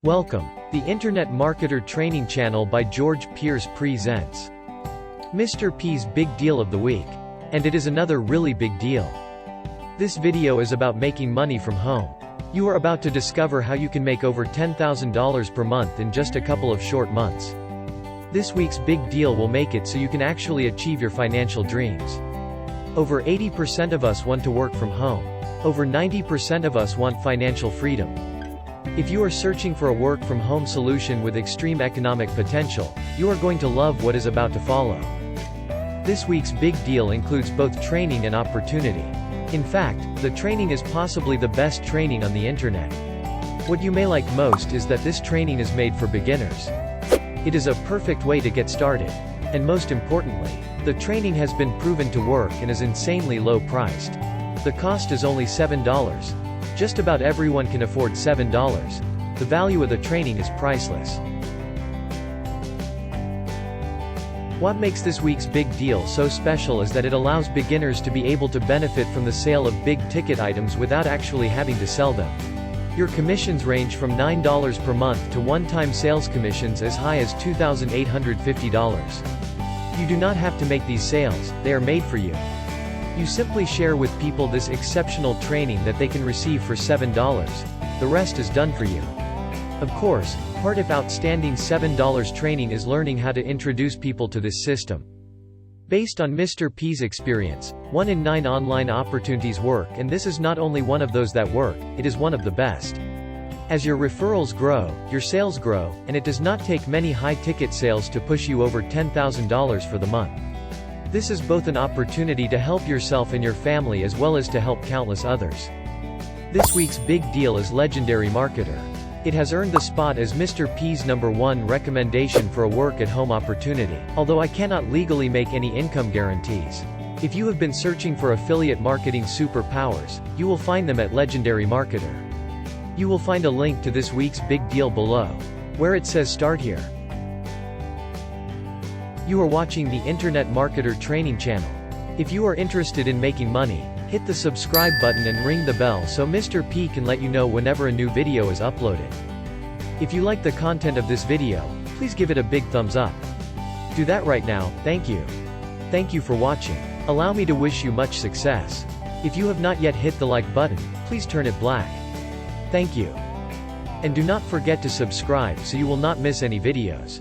Welcome. The Internet Marketer Training Channel by George Pierce presents Mr. P's Big Deal of the Week. And it is another really big deal. This video is about making money from home. You are about to discover how you can make over $10,000 per month in just a couple of short months. This week's big deal will make it so you can actually achieve your financial dreams. Over 80% of us want to work from home. Over 90% of us want financial freedom. If you are searching for a work-from-home solution with extreme economic potential, you are going to love what is about to follow. This week's big deal includes both training and opportunity. In fact, the training is possibly the best training on the internet. What you may like most is that this training is made for beginners. It is a perfect way to get started. And most importantly, the training has been proven to work and is insanely low priced. The cost is only $7. Just about everyone can afford $7. The value of the training is priceless. What makes this week's big deal so special is that it allows beginners to be able to benefit from the sale of big-ticket items without actually having to sell them. Your commissions range from $9 per month to one-time sales commissions as high as $2,850. You do not have to make these sales, they are made for you. You simply share with people this exceptional training that they can receive for $7. The rest is done for you. Of course, part of outstanding $7 training is learning how to introduce people to this system. Based on Mr. P's experience, 1 in 9 online opportunities work, and this is not only one of those that work, it is one of the best. As your referrals grow, your sales grow, and it does not take many high-ticket sales to push you over $10,000 for the month. This is both an opportunity to help yourself and your family as well as to help countless others. This week's big deal is Legendary Marketer. It has earned the spot as Mr. P's #1 recommendation for a work-at-home opportunity, although I cannot legally make any income guarantees. If you have been searching for affiliate marketing superpowers, you will find them at Legendary Marketer. You will find a link to this week's big deal below, where it says Start Here. You are watching the Internet Marketer Training Channel. If you are interested in making money, hit the subscribe button and ring the bell so Mr. P can let you know whenever a new video is uploaded. If you like the content of this video, please give it a big thumbs up. Do that right now, thank you. Thank you for watching. Allow me to wish you much success. If you have not yet hit the like button, please turn it black. Thank you. And do not forget to subscribe so you will not miss any videos.